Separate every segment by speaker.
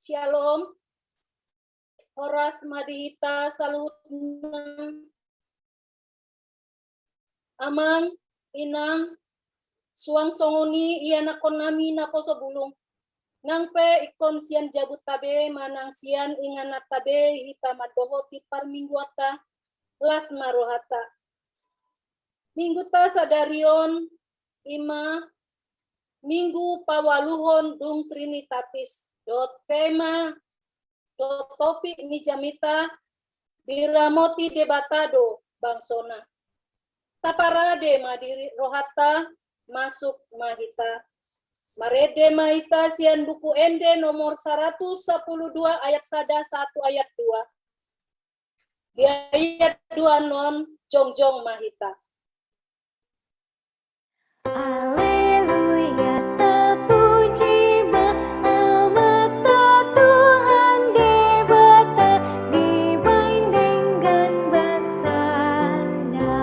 Speaker 1: Shalom. Horas madihita salut amang inang suang songoni iana konami na kosobulung nangpe ikon sian jabut tabe manang sian inganat tabe hita madohoti parmingguata las marohata mingguta sadarion ima minggu pawaluhon dung trinitatis do tema do topik ni jamita biramoti debatado bangsona taparade madiri rohata masuk mahita marede mahita sian buku ende nomor 112 ayat 1 ayat 2 di ayat 2 non jongjong mahita.
Speaker 2: Haleluya, terpuji Maha Tuhan debata dibandingkan bersana.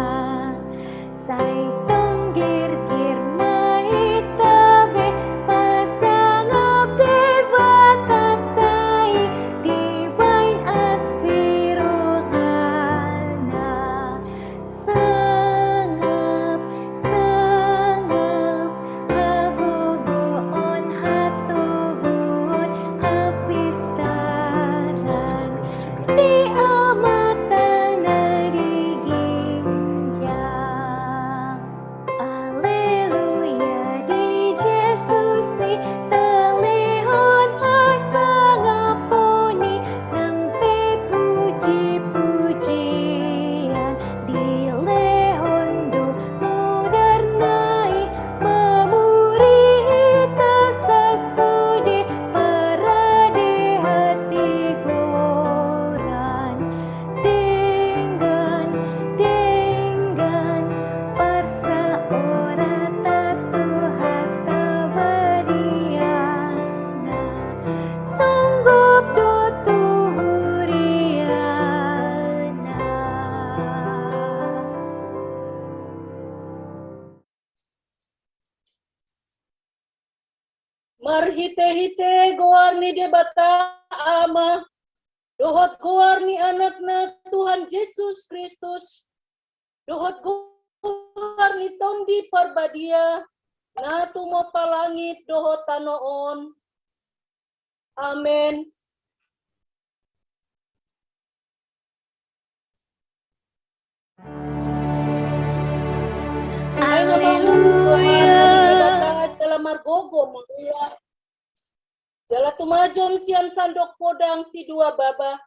Speaker 2: Sai tenggir-gir mahitabe pasangap debata tai dibain asirohana.
Speaker 1: Marhite-hite goarni debata ama dohot goarni anakna Tuhan Yesus Kristus dohot goarni tondi parbadia na tumo palangit dohot tanoon. Amen.
Speaker 2: Haleluya.
Speaker 1: Dalam margogo menguya jala tumajom sian sandok podang si dua baba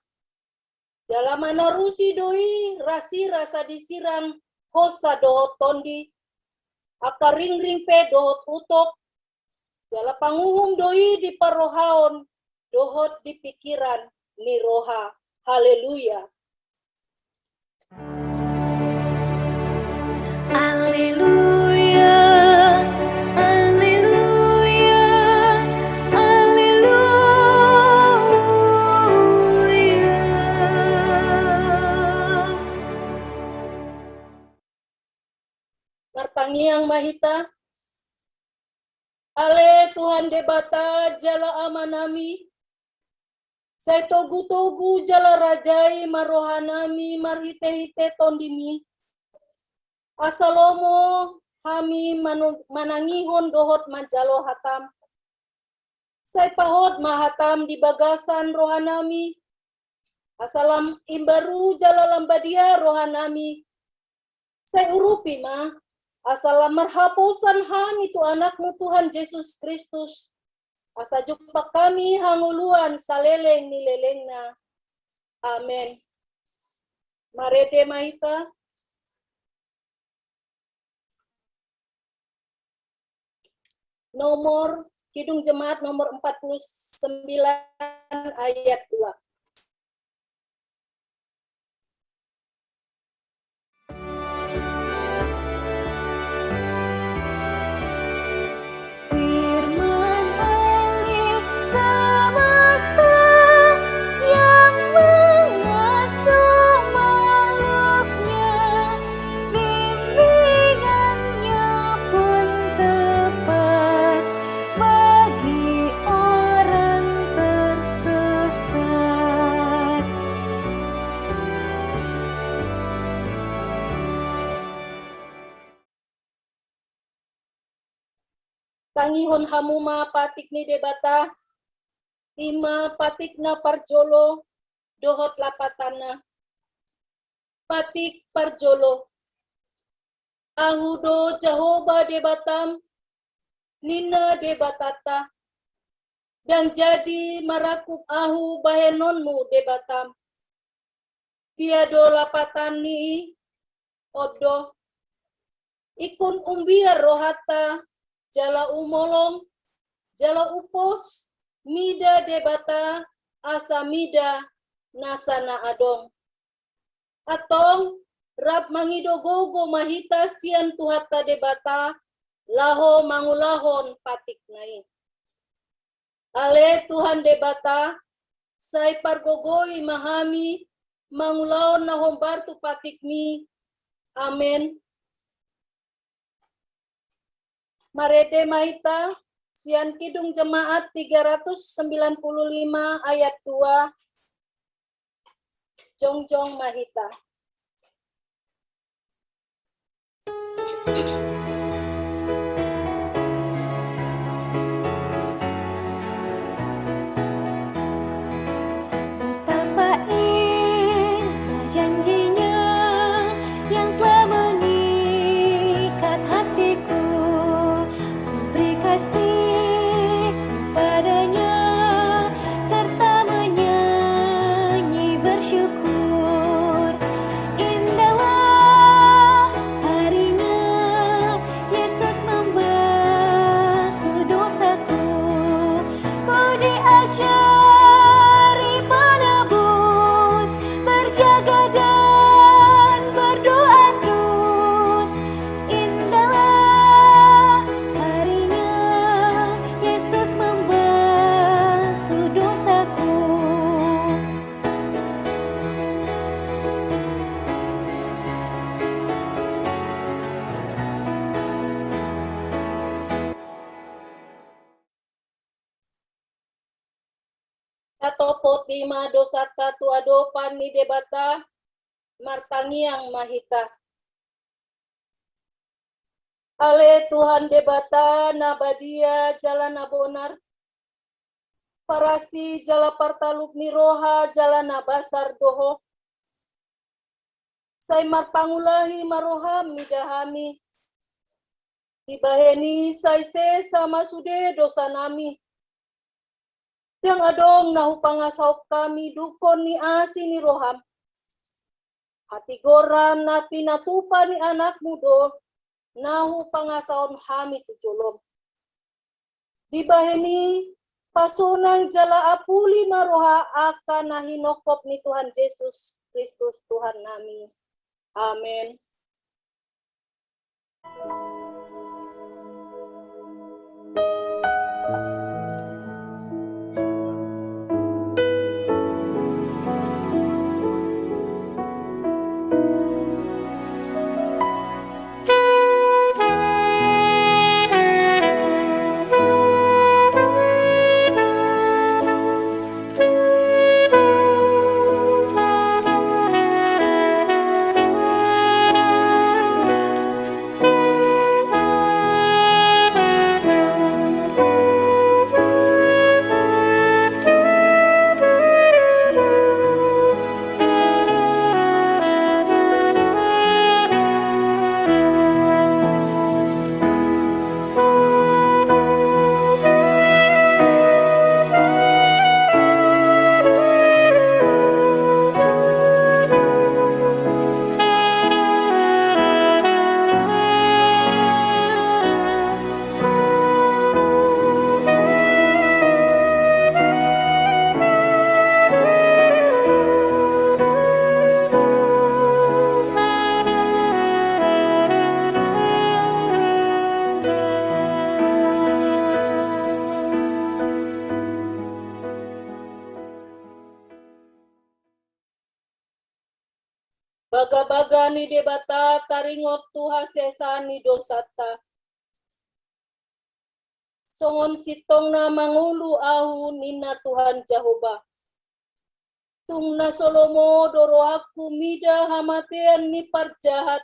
Speaker 1: jala manarusi doi rasi rasa disirang hosa dohot tondi akar ring pe dohot utok jala panguhum doi di parohaon dohot di pikiran ni roha. Haleluya.
Speaker 2: Haleluya, haleluya, haleluya.
Speaker 1: Martangiang mahita ale Tuhan debata jala amanami saya togu-togu jala rajai marohanami marhite-hite tondimi asalomo hami manangihon dohot majalo hatam saya pahot mahatam di bagasan rohanami asalam imbaru jala lambadia rohanami saya urupi ma asalam marhapusan ham itu anakmu Tuhan Yesus Kristus asa jumpa kami hanguluan saleleng nilelengna. Amen. Marede mahita nomor Kidung Jemaat nomor 49 ayat 2.
Speaker 2: Firman langit semesta yang mengasuh makhluknya, bimbingannya pun tepat bagi orang tersedia.
Speaker 1: Tangihon hamuma patik ni debata, ima patik na parjolo, dohot lapatana. Patik parjolo. Ahudo Jehovah debatam, nina debatata. Dan jadi marakup ahu bahenonmu debatam. Tiado lapatani odo. Ikun umbiar rohata, jala umolong, jala upos, mida debata, asa mida, nasana adong. Atong, rab mangidogogo mahita sian tuhata debata, laho mangulahon patik nai. Ale Tuhan debata, say pargogoi mahami, mangulahon na hombartu patik mi. Amen. Marede Mahita, Sian Kidung Jemaat 395 ayat 2, Jongjong Mahita.
Speaker 2: Betapa indah janjinya yang telah mengikat hatiku. Ku beri kasih padanya serta menyanyi bersyukur. Indahlah harinya Yesus membasuh dosaku. Ku diajari menebus, berjaga dan berdoa terus. Indahlah harinya Yesus membasuh dosaku.
Speaker 1: Atopot lima dosata tuadopan ni debata, martangiang mahita. Ale Tuhan debata nabadia jalan abonar, parasi jala partaluk ni roha jalan nabasar doho. Say marpangulahi maroham midahami. Ibaheni say se sama sude dosa nami. Yang adong nahu pangasaw kami dukon ni asi ni roham. Hati goran na pinatupa ni anak mudo, nahu pangasaon hami tujolom. Dibaheni pasunang jala apuli maroha akan nahinokop ni Tuhan Yesus Kristus Tuhan nami. Amen. Baga-baga ni debata taringot tuha sesa ni dosata. Songon sitong na mangulu ahu nina Tuhan Jehovah. Tung na Solomo doro aku mida hamatean ni parjahat.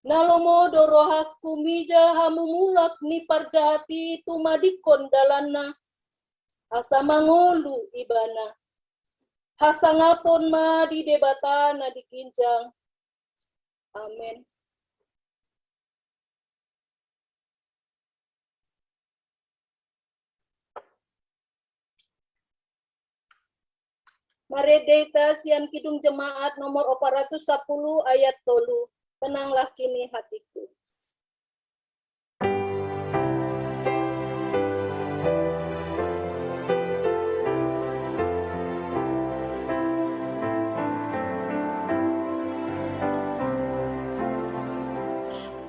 Speaker 1: Nalomo dorohaku mida hamu mulak ni parjahati tumadikon dalana. Asa mangolu ibana. Hasangapon ma di debatana dikinjang. Amen. Maredeta sian kidung jemaat nomor 410 ayat 3. Tenanglah kini hatiku.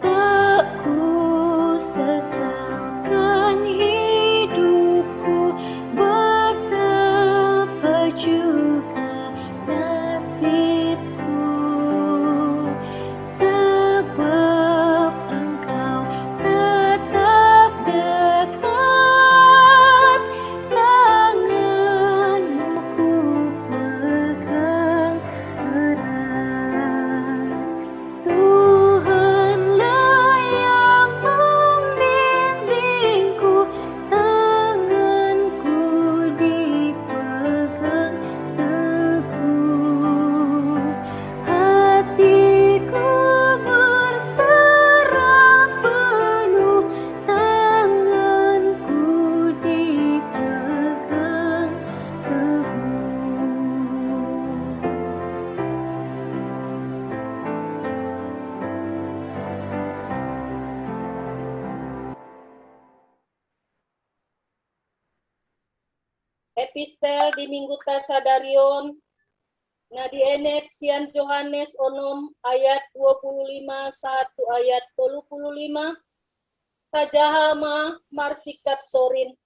Speaker 2: Tak ku sesalkan hidupku, betapa juga nasibku, sebab Engkau tetap dekat, tanganmu ku pegang erat. Tuhanlah yang membimbingku, tanganku dipegang teguh, hatiku berserah penuh, tanganku dipegang teguh.
Speaker 1: Epistel di Minggu Tasadarion. Nah di enet sian Johannes onom ayat 25 1 ayat 25. Tajahama marsikat sorin.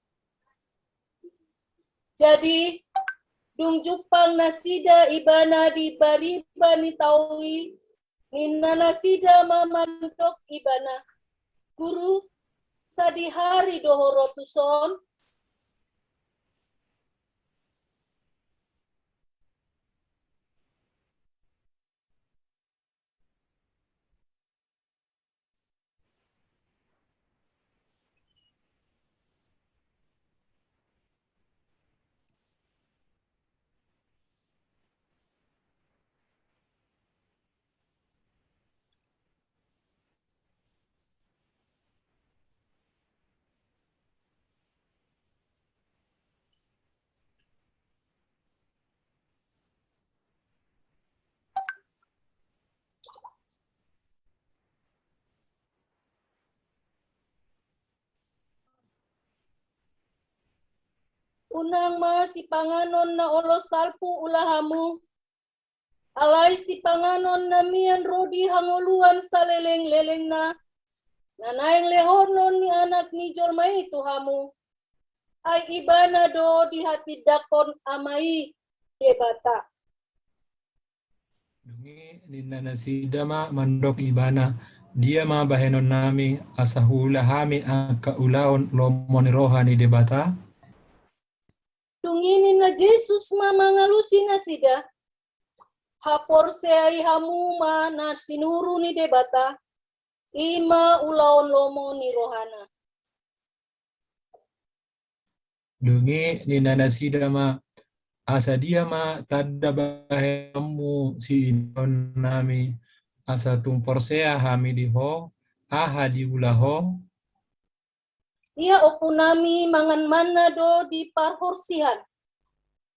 Speaker 1: Jadi dung jupang nasida ibana di bariba ni taui nina nasida mamandok ibana. Guru sadihari dohorotuson. Unang ma si panganon na olos salpu ulahamu. Alay si panganon na mian rodi hanguluan sa leleng-leleng na. Nanayang lehonon ni anak ni Jolmay tuhamu. Ay iba na do di hati dakon amai debata.
Speaker 3: Dungi nina nasida ma mandok ibana. Dia ma bahenon nami asahula hami ang kaulaon lomoni rohani debata.
Speaker 1: Tunginin na Jesus mamangalusi na sida. Hapor seay hamuma na sinuru ni debata. Ima ulaon lomo ni rohana.
Speaker 3: Dungi nina nasida ma asa dia ma tada bahemu si idon nami asa tumporsea hami diho aha di ulaho.
Speaker 1: Ia opunami mangan mana do di parhorsihan.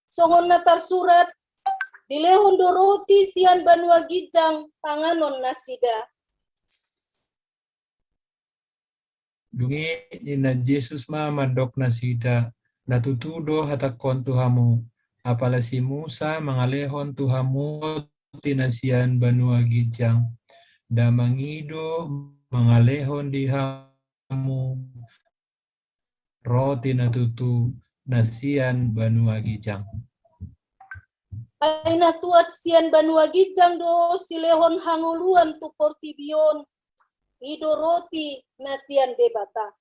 Speaker 1: Songon na tarsurat, dilehon do roti sian banua gijang panganon nasida.
Speaker 3: Dungi nina Jesus ma mandok nasida natutudo hatakon tuhamu. Apala si Musa mangalehon tuhamu tinasian banua gijang. Damangido mangalehon dihamu roti natutu nasian banua gijang.
Speaker 1: Ay natuat sian banua gijang do silehon hanguluan tu portibion. Ido roti nasian debata.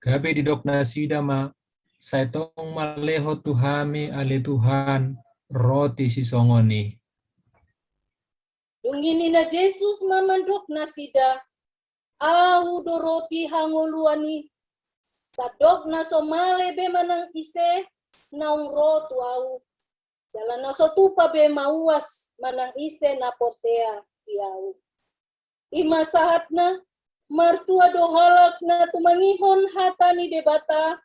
Speaker 3: Gabi didok nasida ma saitong maleho tuhami ali Tuhan roti si songoni.
Speaker 1: Dungini na Jesus mamandok na sida. Au doroti hangoluani. Sadok na somale be manang ise naung rotu au. Jalan na sotupa be mauas manang ise na porsea iau. Ima sahat na martua dohalak na tumangihon hata ni debata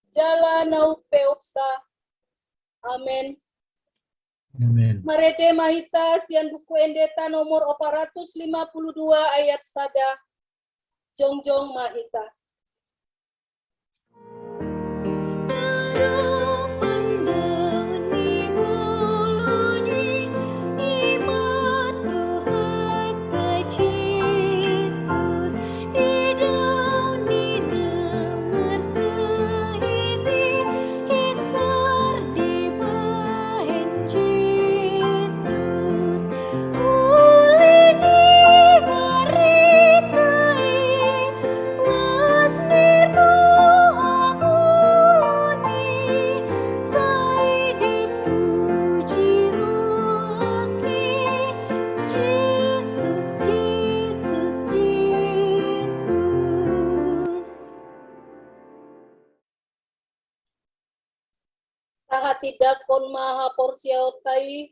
Speaker 1: jala na upeopsa. Amen.
Speaker 3: Amen.
Speaker 1: Marede mahita sian buku endeta nomor 452 ayat sada. Jongjong mahita. Tidakon maha porsiautai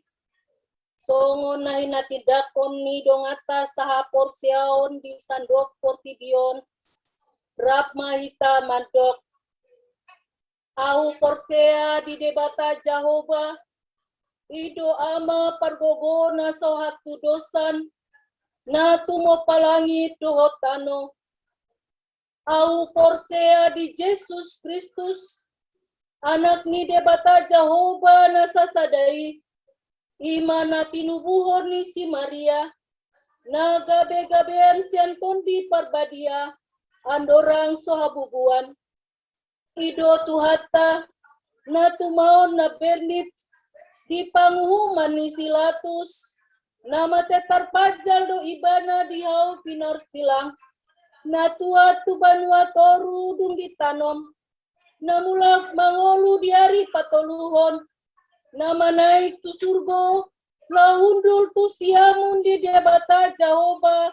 Speaker 1: songon nahi na tidakon ni dongata saha porsiaon di sandok portidion rap mahita mandok au porsea di debata Jahoba ido ama pargogo na sohatu dosan na tumo palangi dohotano au porsea di Jesus Kristus anak ni debata Jahoba na sasadai, ima na tinubuhon ni si Maria, na gabe-gabean sian tondi parbadia, andorang sohabubuan. Ido tuhata, na tumaon na bernit, di panghuman ni silatus, na matetar pajal do ibana di hau pinor silang, na tua tubanwa toru dung ditanom, namulag mangolu diari patoluhon nama naik tu surgo lahundul tu siamun di debata Jahoba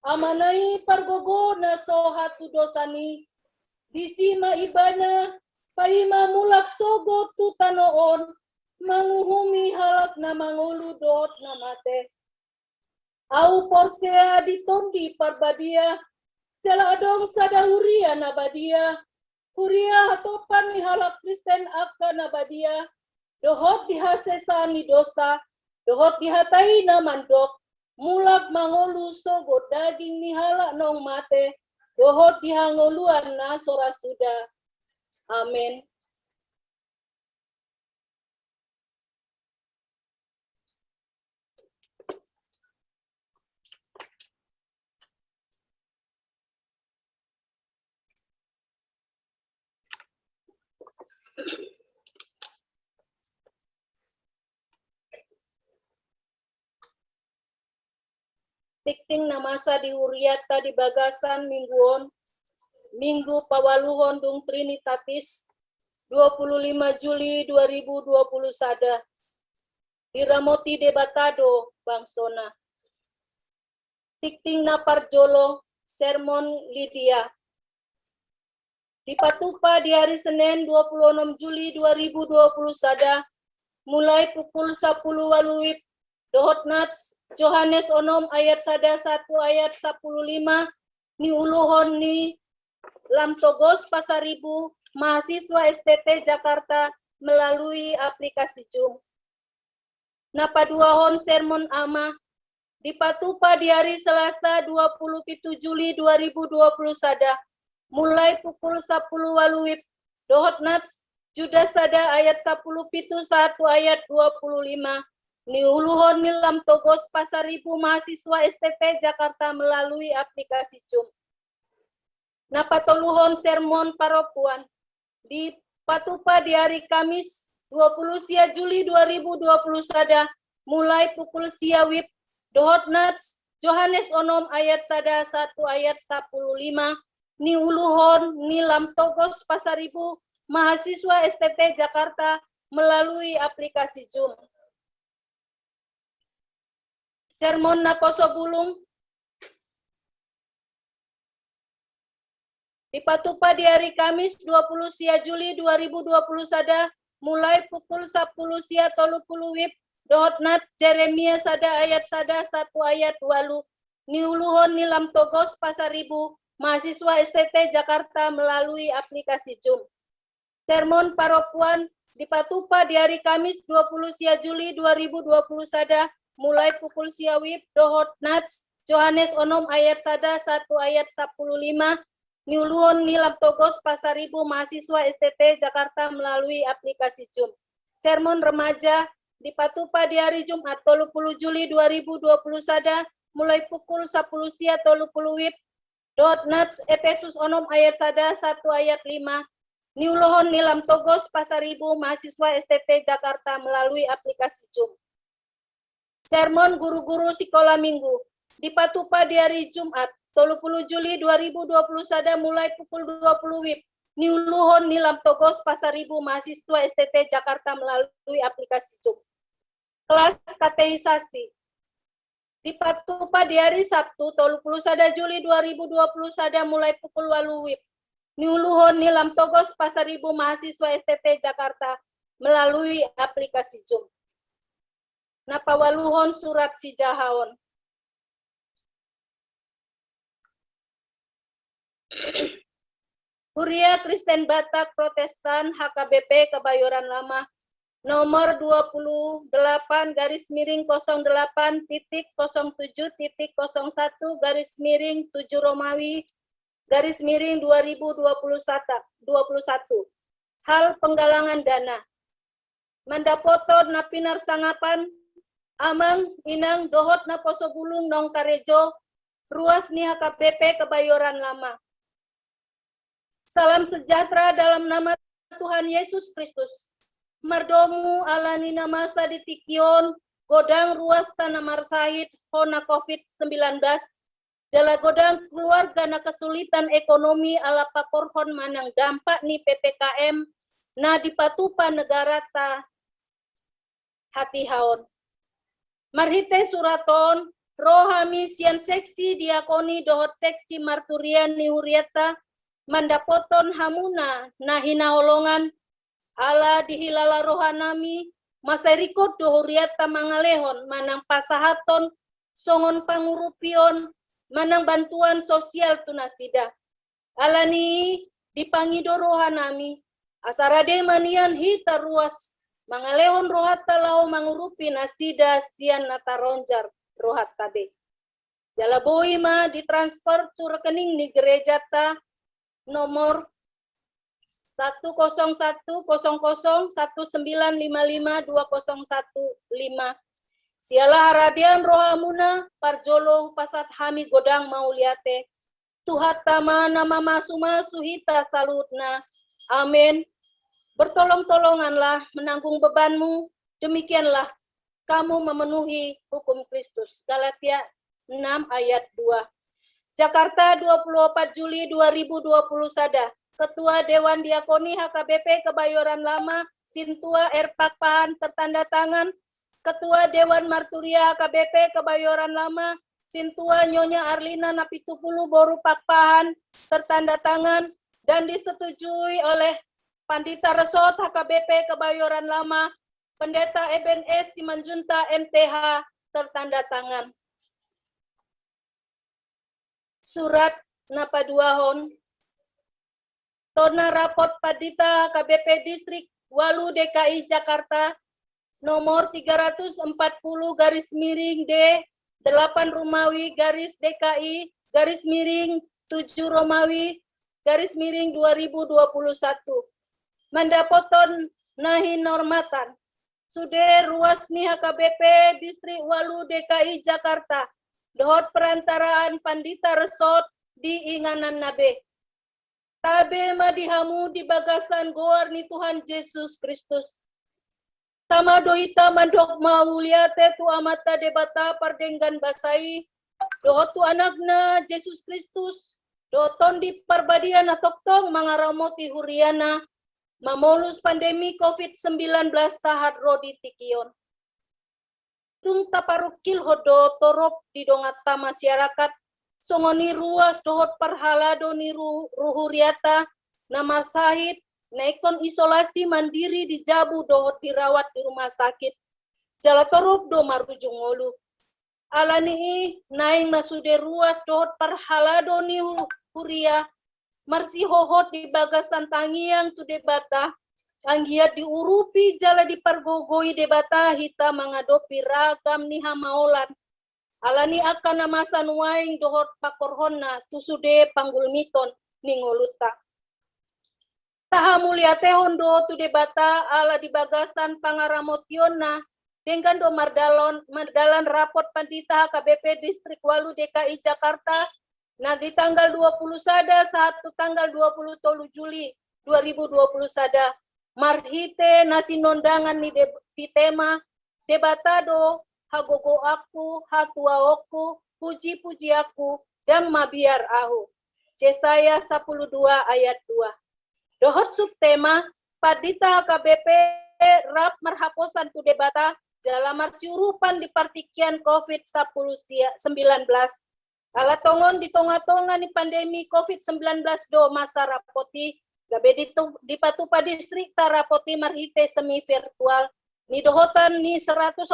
Speaker 1: amanai pargogo na sohatu dosani disima ibana paima mulak sogo tu tanoon manguhumi halak na mangolu dot namate au porsea ditondi parbadia cela adong sadahuria nabadia Kuria hatopan ni halak Kristen akan nabadia, dohot dihasesa ni dosa, dohot dihatai na mandok, mulak mangolu sogo daging ni halak nong mate, dohot dihangoluan na sorasuda. Amen. Tikting na masa di Uriata di Bagasan mingguon, Minggu Pawaluhon dung Trinitatis 25 Juli 2020 sada. Diramoti debatado bangsona. Tikting na parjolo sermon Lydia. Dipatupa di hari Senin 26 Juli 2020 sada mulai pukul 10 waluip dohot nats Johannes onom ayat sada 1 ayat 15 ni uluhon ni Lamtogos Pasaribu mahasiswa STT Jakarta melalui aplikasi Zoom. Napaduahon sermon ama dipatupa di hari Selasa 27 Juli 2020 sada mulai pukul 10 waluip dohot nats Judas sada ayat 10 pitu 1 ayat 25 ni uluhon ni Lamtogos Pasaribu mahasiswa STT Jakarta melalui aplikasi Zoom. Napatoluhon sermon paropuan di patupa di hari Kamis 20 Juli 2020 sada mulai pukul siawip dohot nats Johannes onom ayat sada 1 ayat 15 ni uluhon ni Lamtogos Pasaribu mahasiswa STT Jakarta melalui aplikasi Zoom. Sermon na poso bulung dipatupa di hari Kamis 20 sia Juli 2020 sada mulai pukul 10 sia 30 wib dohot nat Jeremia sada ayat sada 1 ayat 2 niuluhon nilam togos Pasaribu mahasiswa STT Jakarta melalui aplikasi Zoom. Sermon Paropuan dipatupa di hari Kamis 20 sia Juli 2020 sada mulai pukul sia wib dohot nats Johannes Onom ayat sada 1 ayat 15 niuluhon nilam togos Pasaribu mahasiswa STT Jakarta melalui aplikasi Zoom. Sermon remaja dipatupa di hari Jumat 30 Juli 2020 sada mulai pukul 10 sia 30 wib dot nats Efesus Onom ayat sada 1 ayat 5 niuluhon nilam togos Pasaribu mahasiswa STT Jakarta melalui aplikasi Zoom. Sermon guru-guru sekolah minggu dipatupa di hari Jumat 30 Juli 2020 sada mulai pukul 20 wib niuluhon nilam togos Pasaribu mahasiswa STT Jakarta melalui aplikasi Zoom. Kelas kateisasi dipatupa di hari Sabtu 30 sada Juli 2020 sada mulai pukul 8 wib niuluhon nilam togos Pasaribu mahasiswa STT Jakarta melalui aplikasi Zoom. Napawaluhon surat si Jahaon. Huria Kristen Batak Protestan HKBP Kebayoran Lama nomor 28 garis miring 08.07.01 garis miring 7 Romawi garis miring 2021. Hal penggalangan dana. Mandapoto napinar sangapan amang inang dohot na poso bulung nong karejo ruas ni HKBP Kebayoran Lama. Salam sejahtera dalam nama Tuhan Yesus Kristus. Mardomu alani nama saditikion godang ruas tanah marsahid hona COVID-19. Jala godang keluarga na kesulitan ekonomi ala pakorhon manang dampak ni PPKM na dipatupa negara ta hati haon. Marhite suraton rohami sian seksi diakoni dohot seksi marturian ni huriata mandapoton hamuna na hinaholongan ala dihilala rohanami masarikot dohuriata mangalehon manang pasahaton songon pangurupion manang bantuan sosial tunasida alani dipangido rohanami asarade manian hita ruas mangalehon rohata lao mangurupi nasida sian nataronjar rohata be jalaboi ma ditransfer tu rekening ni gereja ta nomor 1010019552015 siala haradian rohamuna parjolo pasat hami godang mauliate tuhat tama nama masuma suhita salutna amin. Bertolong-tolonganlah menanggung bebanmu, demikianlah kamu memenuhi hukum Kristus. Galatia 6 ayat 2. Jakarta 24 Juli 2020 sada. Ketua Dewan Diakoni HKBP Kebayoran Lama, Sintua R. Pakpahan tertanda tangan. Ketua Dewan Marturia HKBP Kebayoran Lama, Sintua Nyonya Arlina Napitupulu Boru Pakpahan tertanda tangan dan disetujui oleh Pandita Resort HKBP Kebayoran Lama, Pendeta Eben S. Simanjunta MTH tertanda tangan. Surat Napaduahon Tona Rapot Pandita KBP Distrik Walu DKI Jakarta nomor 340 garis miring D 8 Romawi garis DKI garis miring 7 Romawi garis miring 2021. Mandapoton nahi normatan. Sude ruas ni HKBP Distrik Walu DKI Jakarta. Dohot perantaraan Pandita Resort di Inganan Nabe. Tabe madihamu di bagasan goar ni Tuhan Yesus Kristus. Tama doita mandok mauliate tu amata debata pardenggan basai. Dohot tu anakna Yesus Kristus. Doton di perbadian atoktong mangaramoti huriana. Mamolus pandemi COVID-19 sahat rodi tikion. tung taparukil hodo torop di dongata masyarakat songoni ruas dohot parhalado ni ruhuriata nama sahid naikon isolasi mandiri di Jabu dohot dirawat di rumah sakit jala torop do marujung ngolu alani naing masude ruas dohot parhalado ni huria marsi hohot di bagasan tangiang tu debata anggia diurupi jala dipargogoi debata hita mengadopi ragam ni hamaolan alani akan namasan waing dohot pakorhonna tusude panggulmiton ningoluta taha muliate hondo tu debata ala di bagasan pangaramotiona dengan do mardalan rapot pandita KBP Distrik Walu DKI Jakarta nah di tanggal 20 sada saat tanggal 20 Juli 2020 sada marhite nasi nondangan di tema debatado hagogo aku hatua aku puji aku dan mabiar aku Yesaya 12 ayat 2 dohot subtema padita KBP rap marhaposan tu debata jala marciurupan di partikian COVID-19 ala tongon di tonga-tonga ni pandemi COVID-19 do masa rapoti gabe di Patupa Distrik tarapoti marhite semi virtual ni dohotan ni 144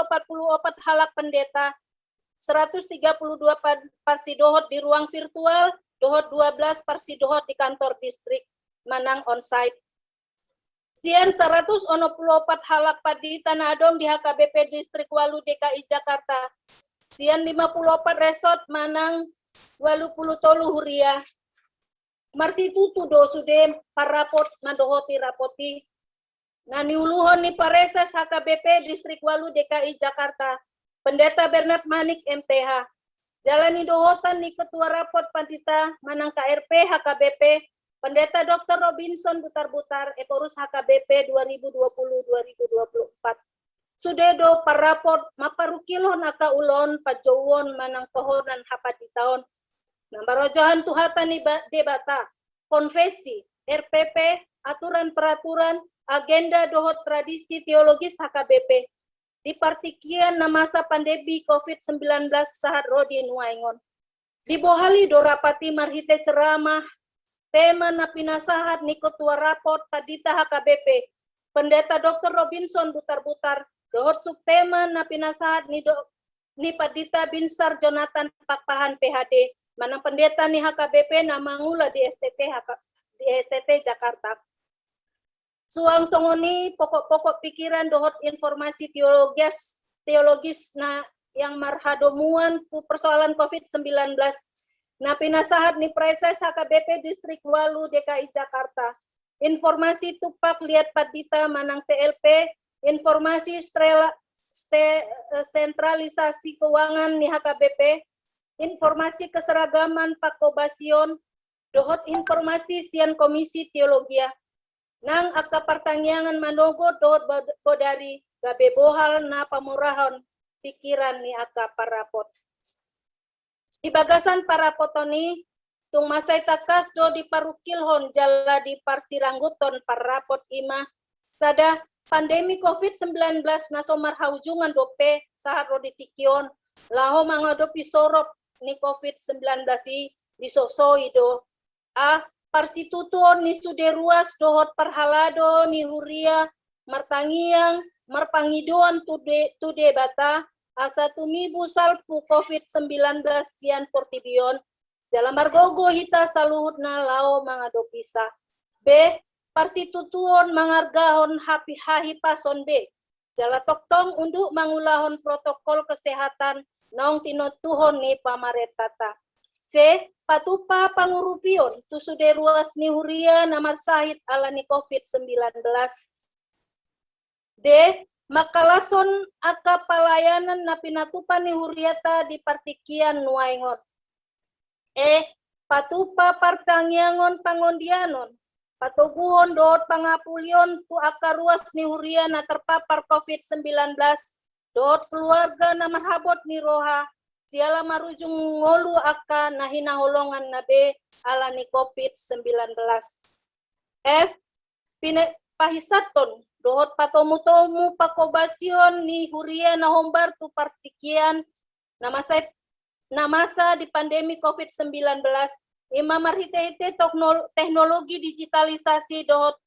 Speaker 1: halak pendeta 132 parsi dohot di ruang virtual dohot 12 parsi dohot di kantor distrik manang onsite sian 144 halak padi Tanah Adong di HKBP Distrik Walu DKI Jakarta sian 54 resort manang 80 huria marsi tutu do sude parapot mandohoti rapoti nani uluhon ni pareses HKBP Distrik Walu DKI Jakarta Pendeta Bernard Manik MTH jalani dohotan ni ketua rapot pantita manang KRP HKBP Pendeta Dr. Robinson Butar-Butar Eporus HKBP 2020-2024 sudedo parapot maparukilon aka ulon pajowon manang tohonan hapatitaon Nambarojahan tuhatan debata, konfesi, RPP, aturan peraturan, agenda dohot tradisi teologis HKBP. Di partikian na masa pandemi COVID-19 sahat rodi nuaingon. Di bohali dorapati marhite ceramah, tema na pinasahat ni ketua rapot padita HKBP. Pendeta Dr. Robinson Butar-Butar, dohot subtema na pinasahat ni padita Binsar Jonathan Pakpahan PhD. Manang pendeta ni HKBP na mangula di STT Jakarta. Suang songoni pokok-pokok pikiran dohot informasi teologis na yang marhadomuan ku persoalan COVID-19 na pinasahat ni preses HKBP Distrik Walu DKI Jakarta. Informasi tupak lihat padita manang TLP, informasi sentralisasi keuangan ni HKBP, informasi keseragaman pakobasion, dohot informasi sian komisi teologia, nang akta pertanyaan manogo dohot bodari, gabe bohal na pamurahon pikiran ni akta parapot. Di bagasan parapotoni, tung masay takas do di parukilhon jala di parsirangguton parapot ima, sada pandemi COVID-19 na somar haujungan dope sahat roditikion, laho mangadopi sorop ni COVID-19 di sosoi do parsitutuon ni sude ruas dohot parhalado ni huria martangiang marpangiduan tude bata asa tumibu salpu COVID-19 sian portibion dalam margogo hita saluhut na lao mangadopisa B parsitutuon mangargahon hahi pason B jala toktong unduk mangulahon protokol kesehatan naong tinotuhon ni pamaretata. C. Patupa pangurupion tusude ruas ni huria namar sahid ala ni COVID-19. D. Makalason aka palayanan na pinatupa ni huriata di partikian nuaingon. E. Patupa partangyangon pangondianon. Patuguhon doot pangapulion tu aka ruas ni huria na terpapar COVID-19 doot keluarga na marhabot ni roha siala marujung ngolu aka na hinaholongan na be ala ni COVID-19. F. Pahisaton dohot patomu-tomu pakobasion ni huria na hombar tu partikian na masa di pandemi COVID-19 ima marhite-hite teknologi digitalisasi dohot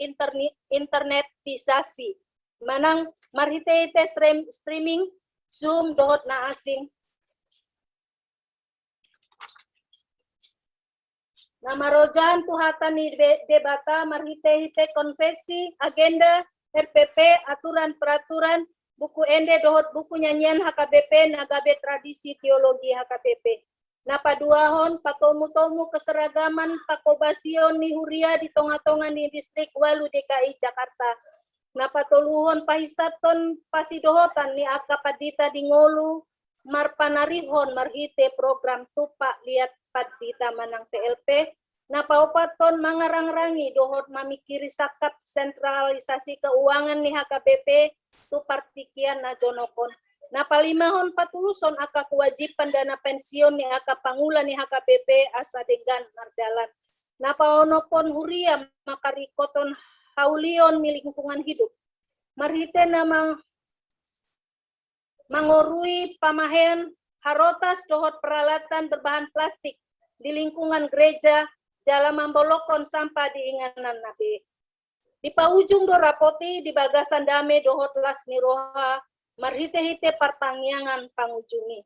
Speaker 1: internetisasi manang marhite-hite streaming Zoom dohot na asing. Namarojahan tuhatan ni debata marhite-hite konvensi, agenda, RPP, aturan peraturan, buku ende dohot buku nyanyian HKBP, nagabe tradisi teologi HKBP. Napaduahon patomu-tomu keseragaman pakobasion ni huria di tonga-tonga ni distrik Walu DKI Jakarta. Napatoluhon pahisaton pasidohotan ni akapadita di ngolu marpanarihon marhite program tupak liat padita manang TLP. Napaupaton mangarang-rangi dohot mamikiri sakap sentralisasi keuangan ni HKBP tu partikian na jonokon. Napalimahon patuluson aka kewajiban dana pensiun ni aka pangulan ni HKBP asa dengan mardalan. Napaonopon huria makarikoton haulion ni lingkungan hidup. Marhite namang mangorui pamahen harotas dohot peralatan berbahan plastik di lingkungan gereja jala mambolokon sampah di inganan nabi. Di paujung do rapoti di bagasan dame dohot las niroha marhite-hite partangyangan pangujungi.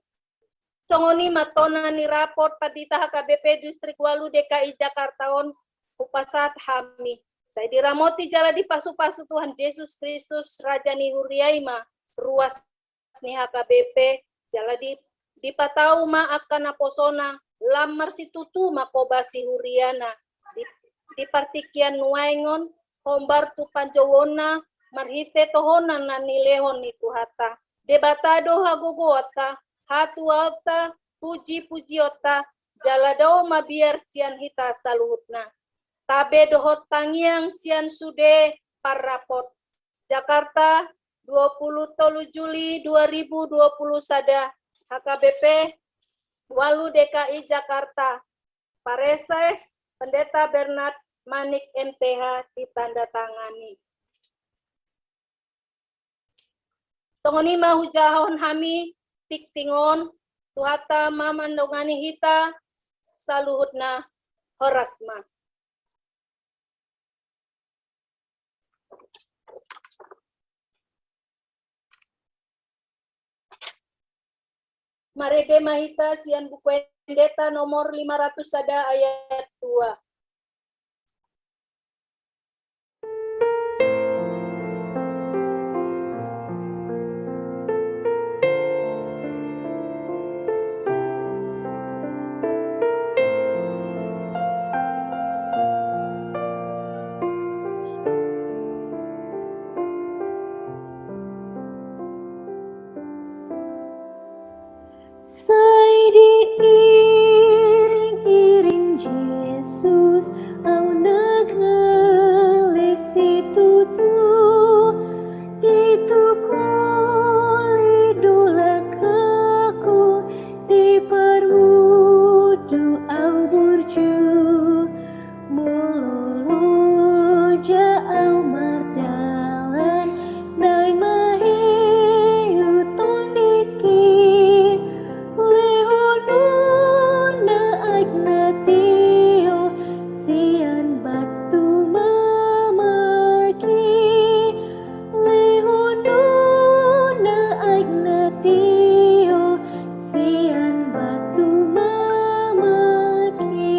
Speaker 1: Songoni matona ni raport padita HKBP distrik Walu DKI Jakarta on upasat hami. Saya diramoti jala di pasu-pasu Tuhan Yesus Kristus Raja ni huriaima ruas ni HKBP jala di patau ma akan aposona lamar situtu makobasi huriana di partikian nuaingon hombar tu panjawona marhite tohonan na nilehon ni tuhata debatado hagogota hatu alta puji-pujiota jaladao mabiar sian hita saluhutna tabe dohot tangiang sian sude parrapot Jakarta 23 Juli 2020 sada HKBP Walu DKI Jakarta, Pareses, Pendeta Bernard Manik MTH ditandatangani. Songoni mahujahon hami tiktingon tuhata mamandongani hita saluhutna horasma. Marede mahita sian buku pendeta nomor 500 sada ayat 2.
Speaker 2: Sai diiring-iring Yesus au nagalesi tutu ditukuli dulakaku dipermudu au burju mululuja au mardalan dai mahiu tondiki Leonuna Agnatio sian batu mamaki Leonuna Agnatio sian batu mamaki.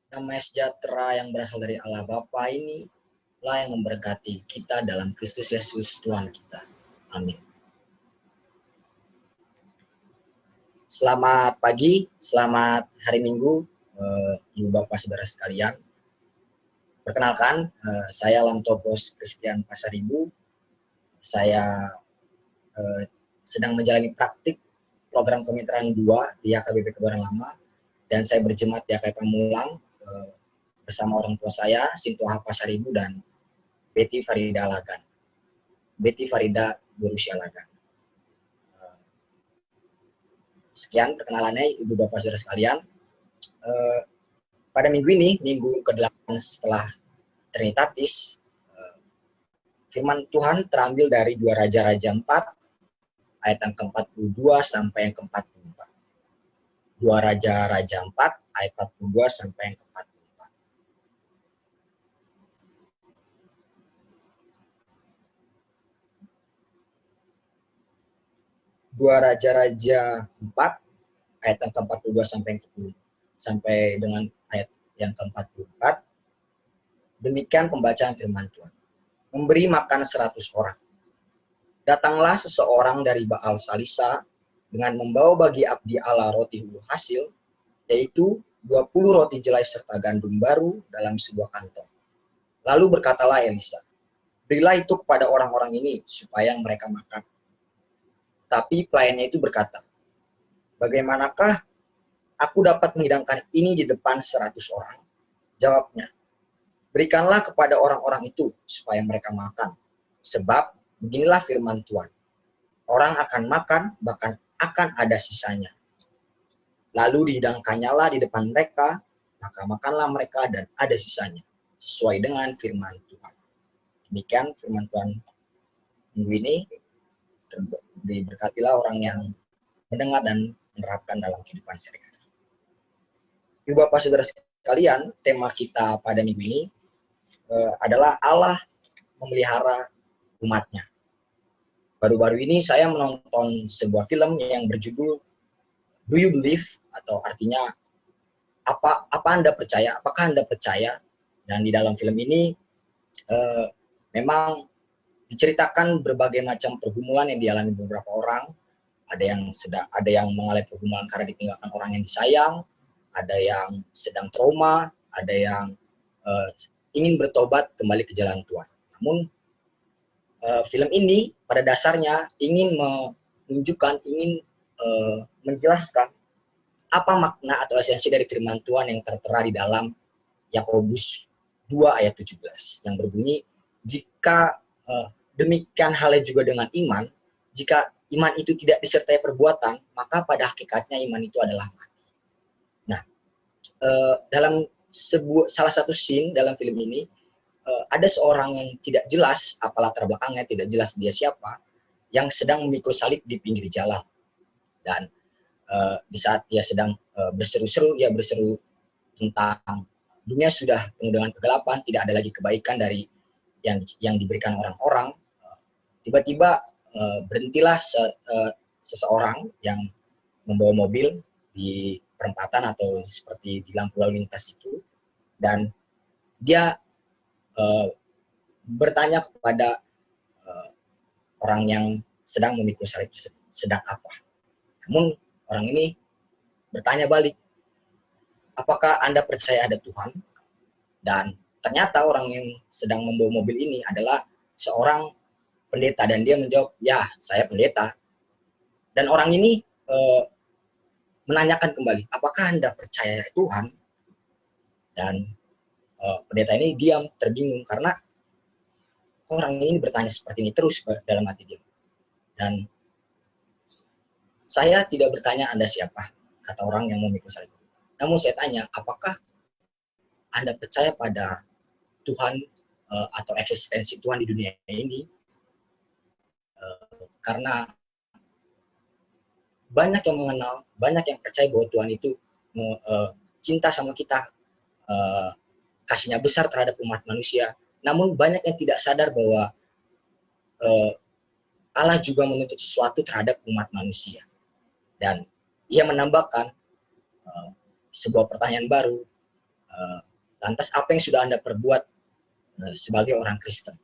Speaker 4: Damai sejahtera yang berasal dari Allah Bapa ini lah yang memberkati kita dalam Kristus Yesus Tuhan kita. Amin. Selamat pagi, selamat hari Minggu, Ibu Bapak Saudara sekalian. Perkenalkan, saya Lamtopos Christian Pasaribu. Saya sedang menjalani praktik program kemitraan 2 di HKBP Kebayoran Lama, dan saya berjemaat di HKBP Pamulang bersama orang tua saya, Sintu Pasaribu dan Betty Farida Lagan. Betty Farida berusia laga. Sekian perkenalannya Ibu Bapak Saudara sekalian. Pada minggu ini, minggu ke-8 setelah Trinitatis, firman Tuhan terambil dari 2 Raja-Raja 4 ayat yang ke-42 sampai yang ke-44. 2 Raja-Raja 4 ayat 42 sampai yang ke-44. 2 Raja-Raja 4 ayat yang ke-42 sampai dengan ayat yang ke-44. Demikian pembacaan firman Tuhan. Memberi makan 100 orang. Datanglah seseorang dari Baal Salisa dengan membawa bagi abdi Allah roti hulu hasil, yaitu 20 roti jelai serta gandum baru dalam sebuah kantong. Lalu berkatalah Elisa, berilah itu kepada orang-orang ini supaya mereka makan. Tapi pelayannya itu berkata, bagaimanakah aku dapat menghidangkan ini di depan 100 orang? Jawabnya, berikanlah kepada orang-orang itu supaya mereka makan. Sebab beginilah firman Tuhan. Orang akan makan, bahkan akan ada sisanya. Lalu dihidangkannyalah di depan mereka, maka makanlah mereka dan ada sisanya. Sesuai dengan firman Tuhan. Demikian firman Tuhan minggu ini. Diberkatilah orang yang mendengar dan menerapkan dalam kehidupan sehari-hari. Ibu Bapak Saudara sekalian, tema kita pada minggu ini adalah Allah memelihara umatnya. Baru-baru ini saya menonton sebuah film yang berjudul Do You Believe? Atau artinya apa Anda percaya? Apakah Anda percaya? Dan di dalam film ini memang diceritakan berbagai macam pergumulan yang dialami beberapa orang. Ada yang mengalami pergumulan karena ditinggalkan orang yang disayang, ada yang sedang trauma, ada yang ingin bertobat kembali ke jalan Tuhan. Namun film ini pada dasarnya ingin menunjukkan, ingin menjelaskan apa makna atau esensi dari firman Tuhan yang tertera di dalam Yakobus 2 ayat 17 yang berbunyi, jika demikian halnya juga dengan iman, jika iman itu tidak disertai perbuatan, maka pada hakikatnya iman itu adalah mati. Nah, dalam salah satu scene dalam film ini, ada seorang yang tidak jelas apa latar belakangnya, tidak jelas dia siapa, yang sedang memikul salib di pinggir jalan. Dan di saat dia sedang berseru-seru, dia berseru tentang dunia sudah penuh dengan kegelapan, tidak ada lagi kebaikan dari yang diberikan orang-orang. Tiba-tiba berhentilah seseorang yang membawa mobil di perempatan atau seperti di lampu lalu lintas itu, dan dia bertanya kepada orang yang sedang memikul salib, sedang apa? Namun orang ini bertanya balik, apakah Anda percaya ada Tuhan? Dan ternyata orang yang sedang membawa mobil ini adalah seorang pendeta, dan dia menjawab, ya saya pendeta. Dan orang ini menanyakan kembali, apakah Anda percaya Tuhan? Dan pendeta ini diam, terbingung, karena orang ini bertanya seperti ini terus dalam hati dia. Dan saya tidak bertanya Anda siapa, kata orang yang memikul salib. Namun saya tanya, apakah Anda percaya pada Tuhan atau eksistensi Tuhan di dunia ini? Karena banyak yang mengenal, banyak yang percaya bahwa Tuhan itu cinta sama kita, kasihnya besar terhadap umat manusia. Namun banyak yang tidak sadar bahwa Allah juga menuntut sesuatu terhadap umat manusia. Dan ia menambahkan sebuah pertanyaan baru, lantas apa yang sudah Anda perbuat sebagai orang Kristen?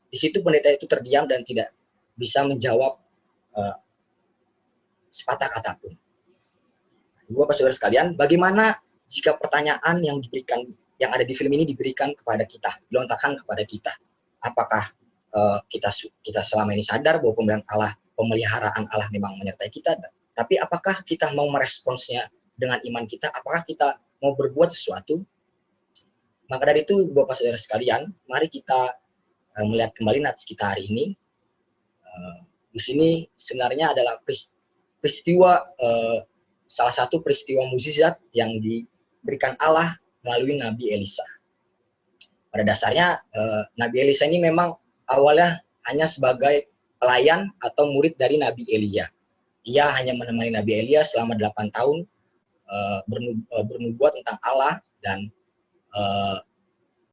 Speaker 4: Di situ pendeta itu terdiam dan tidak bisa menjawab sepatah kata pun. Ibu Bapak Saudara sekalian, bagaimana jika pertanyaan yang ada di film ini diberikan kepada kita, dilontarkan kepada kita? Apakah kita selama ini sadar bahwa pemeliharaan Allah memang menyertai kita? Tapi apakah kita mau meresponsnya dengan iman kita? Apakah kita mau berbuat sesuatu? Maka dari itu, Bapak Saudara sekalian, mari kita melihat kembali nats kita hari ini. Di sini sebenarnya adalah salah satu peristiwa mukjizat yang diberikan Allah melalui Nabi Elisa. Pada dasarnya Nabi Elisa ini memang awalnya hanya sebagai pelayan atau murid dari Nabi Elia. Ia hanya menemani Nabi Elia selama 8 tahun bernubuat tentang Allah, dan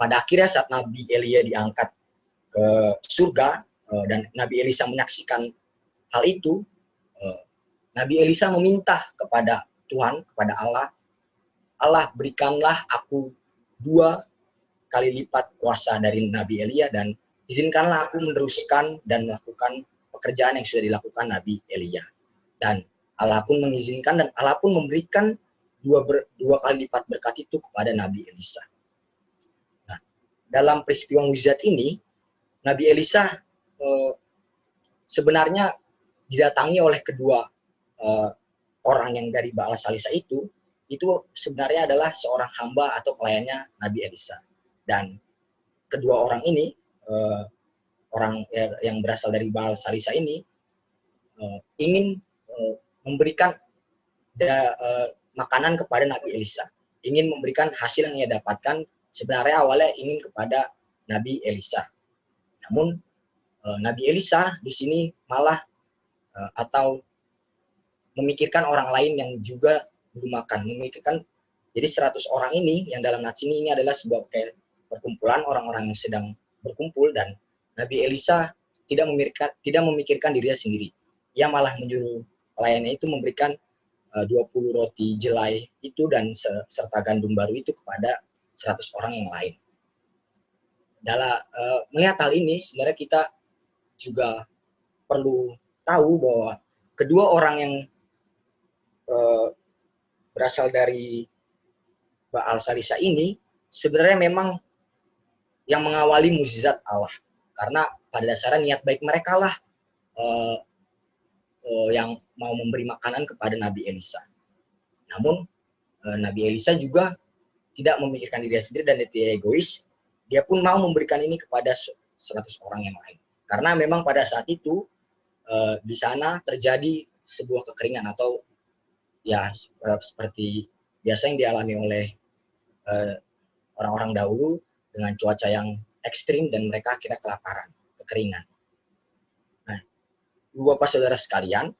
Speaker 4: pada akhirnya saat Nabi Elia diangkat ke surga dan Nabi Elisa menyaksikan hal itu, Nabi Elisa meminta kepada Tuhan, kepada Allah, Allah berikanlah aku 2 kali lipat kuasa dari Nabi Elia, dan izinkanlah aku meneruskan dan melakukan pekerjaan yang sudah dilakukan Nabi Elia. Dan Allah pun mengizinkan dan Allah pun memberikan 2 kali lipat berkat itu kepada Nabi Elisa. Nah, dalam peristiwa mukjizat ini, Nabi Elisa sebenarnya didatangi oleh kedua orang yang dari Baal Salisa itu sebenarnya adalah seorang hamba atau pelayannya Nabi Elisa. Dan kedua orang ini, orang yang berasal dari Baal Salisa ini, ingin memberikan makanan kepada Nabi Elisa, ingin memberikan hasil yang ia dapatkan. Sebenarnya awalnya ingin kepada Nabi Elisa, namun Nabi Elisa di sini malah atau memikirkan orang lain yang juga belum makan, memikirkan. Jadi 100 orang ini yang dalam nats ini adalah sebuah perkumpulan orang-orang yang sedang berkumpul, dan Nabi Elisa tidak memikirkan dirinya sendiri. Ia malah menyuruh pelayannya itu memberikan 20 roti jelai itu dan serta gandum baru itu kepada 100 orang yang lain. Dalam melihat hal ini, sebenarnya kita juga perlu tahu bahwa kedua orang yang berasal dari Baal Salisa ini sebenarnya memang yang mengawali mukjizat Allah, karena pada dasarnya niat baik mereka lah yang mau memberi makanan kepada Nabi Elisa. Namun Nabi Elisa juga tidak memikirkan dirinya sendiri dan tidak egois. Dia pun mau memberikan ini kepada 100 orang yang lain, karena memang pada saat itu di sana terjadi sebuah kekeringan atau ya seperti biasa yang dialami oleh orang-orang dahulu dengan cuaca yang ekstrim, dan mereka akhirnya kelaparan, kekeringan. Nah, Bapak saudara sekalian,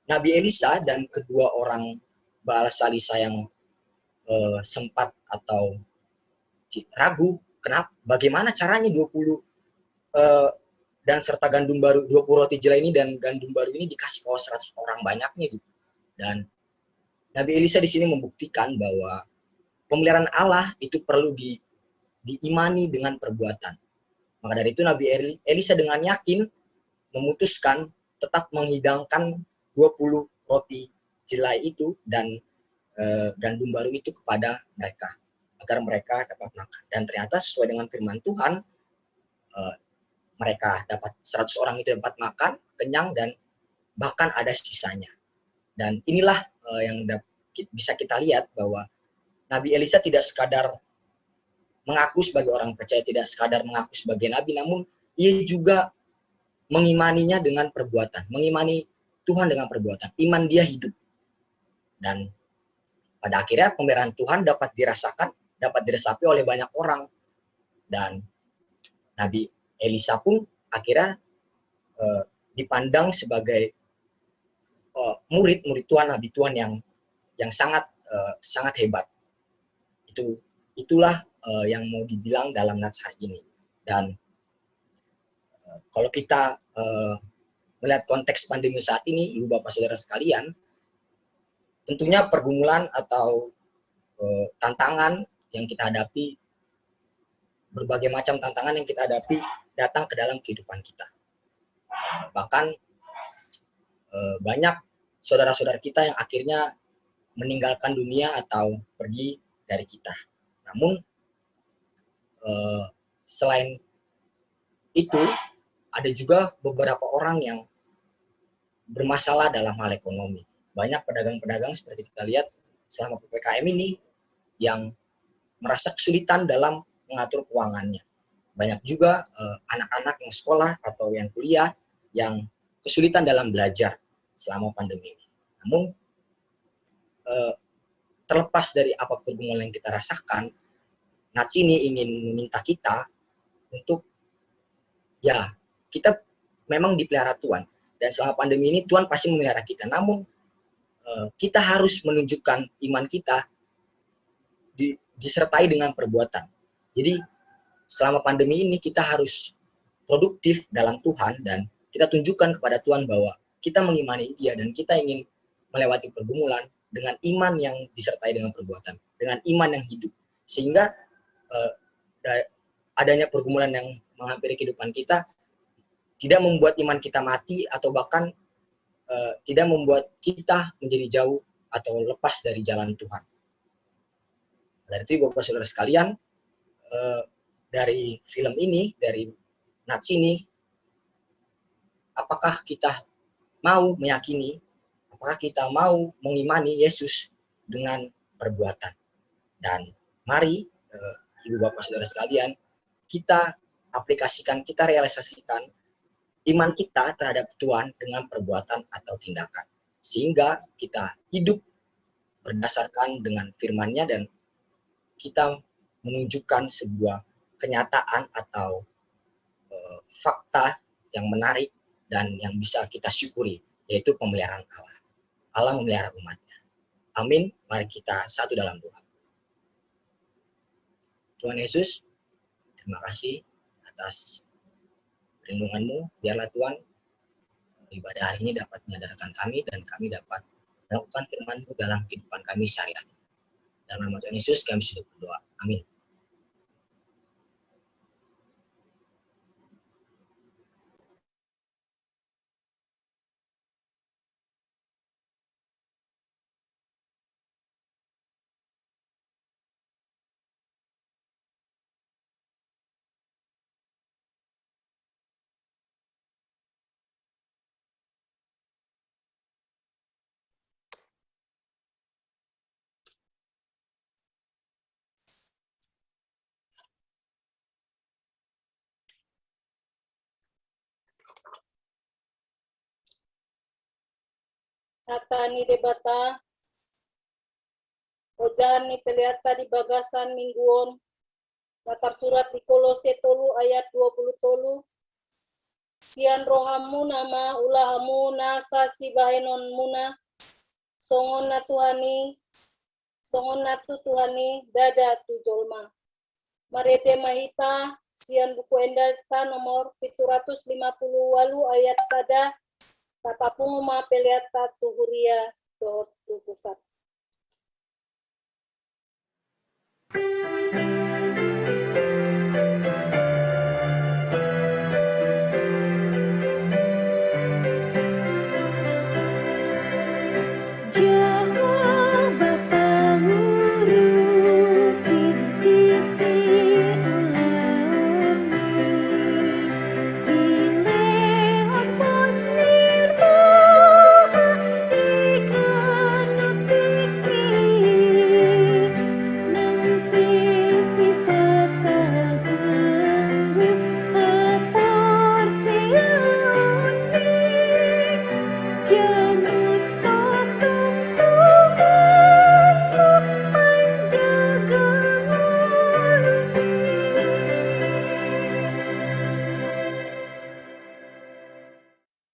Speaker 4: Nabi Elisa dan kedua orang Baal Salisa yang sempat atau ragu, bagaimana caranya 20 dan serta gandum baru, 20 roti jelai ini dan gandum baru ini dikasih ke 100 orang banyaknya gitu. Dan Nabi Elisa di sini membuktikan bahwa pemeliharaan Allah itu perlu diimani dengan perbuatan. Maka dari itu Nabi Elisa dengan yakin memutuskan tetap menghidangkan 20 roti jelai itu dan gandum baru itu kepada mereka, agar mereka dapat makan. Dan ternyata sesuai dengan firman Tuhan, mereka dapat 100 orang itu dapat makan, kenyang, dan bahkan ada sisanya. Dan inilah yang bisa kita lihat bahwa Nabi Elisa tidak sekadar mengaku sebagai orang percaya, tidak sekadar mengaku sebagai nabi, namun ia juga mengimaninya dengan perbuatan, mengimani Tuhan dengan perbuatan. Iman dia hidup. Dan pada akhirnya pemeliharaan Tuhan dapat dirasakan, dapat diresapi oleh banyak orang. Dan Nabi Elisa pun akhirnya dipandang sebagai murid Tuhan, nabi Tuhan yang sangat hebat. Itulah yang mau dibilang dalam nats hari ini. Dan kalau kita melihat konteks pandemi saat ini, Ibu Bapak Saudara sekalian, tentunya pergumulan atau tantangan yang kita hadapi, berbagai macam tantangan yang kita hadapi datang ke dalam kehidupan kita. Bahkan banyak saudara-saudara kita yang akhirnya meninggalkan dunia atau pergi dari kita. Namun selain itu, ada juga beberapa orang yang bermasalah dalam hal ekonomi. Banyak pedagang-pedagang seperti kita lihat selama PPKM ini yang merasa kesulitan dalam mengatur keuangannya. Banyak juga anak-anak yang sekolah atau yang kuliah yang kesulitan dalam belajar selama pandemi ini. Namun terlepas dari apa pergumulan yang kita rasakan, Nats ini ingin meminta kita untuk ya, kita memang dipelihara Tuhan, dan selama pandemi ini Tuhan pasti memelihara kita. Namun kita harus menunjukkan iman kita disertai dengan perbuatan. Jadi selama pandemi ini kita harus produktif dalam Tuhan, dan kita tunjukkan kepada Tuhan bahwa kita mengimani Dia dan kita ingin melewati pergumulan dengan iman yang disertai dengan perbuatan, dengan iman yang hidup. Sehingga adanya pergumulan yang menghampiri kehidupan kita tidak membuat iman kita mati, atau bahkan tidak membuat kita menjadi jauh atau lepas dari jalan Tuhan. Dari itu Bapak Saudara sekalian, dari film ini, dari Nats ini, apakah kita mau meyakini, apakah kita mau mengimani Yesus dengan perbuatan? Dan mari Ibu Bapak Saudara sekalian, kita aplikasikan, kita realisasikan iman kita terhadap Tuhan dengan perbuatan atau tindakan, sehingga kita hidup berdasarkan dengan firman-Nya, dan kita menunjukkan sebuah kenyataan atau fakta yang menarik dan yang bisa kita syukuri, yaitu pemeliharaan Allah. Allah memelihara umat-Nya. Amin. Mari kita satu dalam doa. Tuhan Yesus, terima kasih atas perlindungan-Mu. Biarlah Tuhan, ibadah hari ini dapat menyadarkan kami, dan kami dapat melakukan firman-Mu dalam kehidupan kami sehari-hari. Dalam nama Tuhan Yesus kami sudah berdoa. Amin.
Speaker 1: Natani debata, ojani peliata di bagasan mingguon, latar surat di Kolose tolu ayat 20 tolu, sian rohamu nama ulahamu nasa si bahenon muna, songon na Tuhani, dada tu jolma. Marete mahita, sian buku endata nomor 750 walu ayat sada, tapapungu ma peliata tuhuria dohot tu pusat.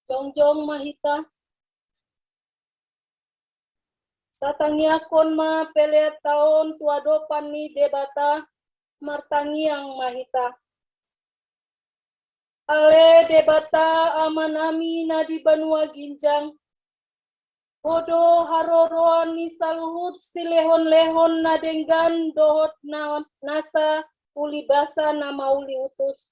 Speaker 1: Jongjong mahita, tatangiyakon ma pele taon tuadopan ni debata, martangiang mahita. Ale debata amanami na di banua ginjang, bodo haroroan ni saluhut silehon-lehon na denggan dohot na nasa ulibasa na mauli utus.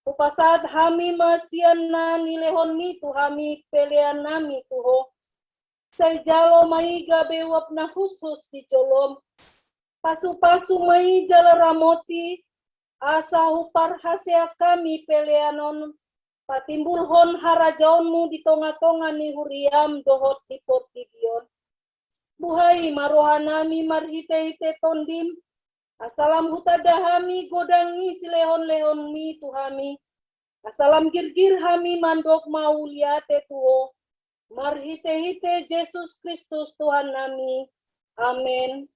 Speaker 1: Upasad hami masian na nilehon mi tu hami pelean nami tuho. Say jalo mai gabewap na husus di jolom. Pasu-pasu mai jala ramoti. Asa hupar hasea kami peleanon. Patimbulhon harajaonmu di tonga-tonga ni huriam dohot di potibion. Buhay marohanami marhite-hite tondim. Asalam hutadahami godangi silehon-lehon mi tuhami. Asalam girgir hami mandok mauliate tuho. Marhite-hite Yesus Kristus Tuhan nami. Amin.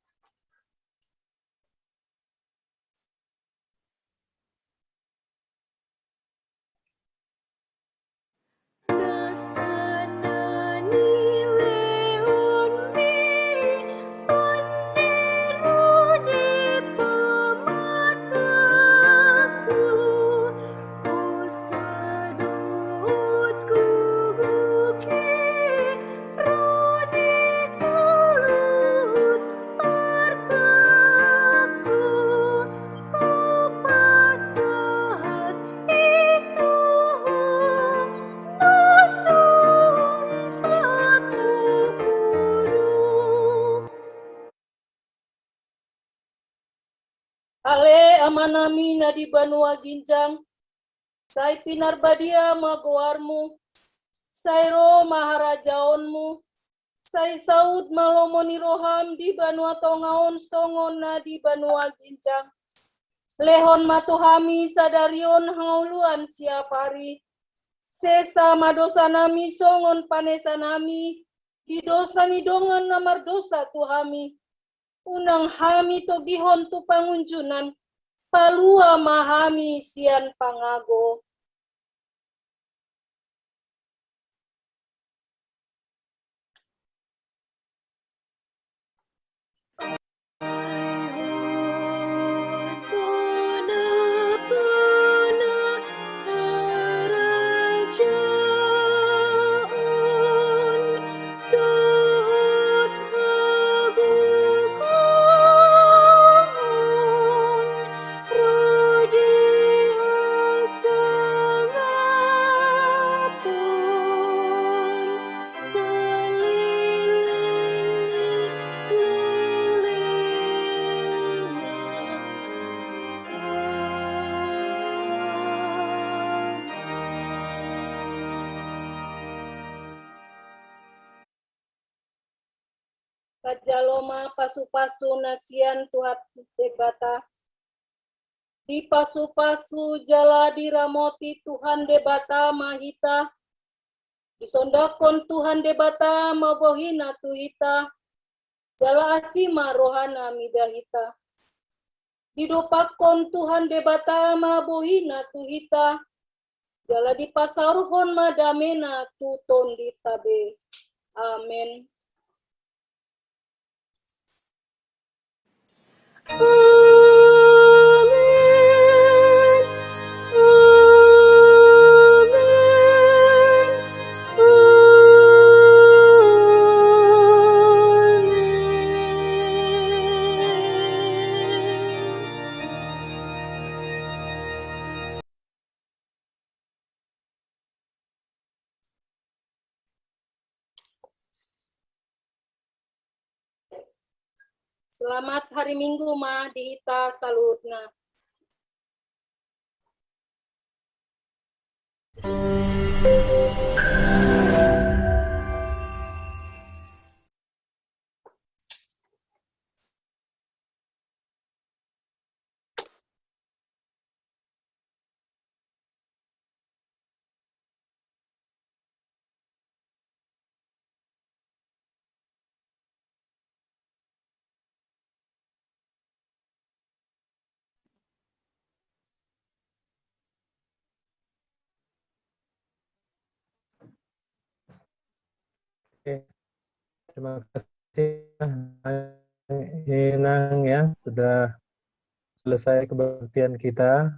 Speaker 1: Ale amanami nadi banua ginjang, sai pinar badia magoarmu, sai ro maharajaonmu, sai saud malomoni roham di banua tongaon songon nadi banua ginjang. Lehon matuhami sadarion hauluan siapari, sesa madosanami songon panesanami, hidosani dongan namar dosa tuhami. Unang hami to gihon tu pangunjunan, palua mahami sian pangago. Kajaloma pasu-pasu nasian tuhat debata. Di pasu-pasu jala diramoti Tuhan debata mahita. Disondakon Tuhan debata mabohina tuhita. Jala asima rohana midahita. Didopakon Tuhan debata mabohina tuhita. Jala dipasarhon madamena tuton ditabe. Amin. Selamat hari Minggu ma dihita salutna.
Speaker 3: Oke, terima kasih Inang ya sudah selesai kebaktian kita.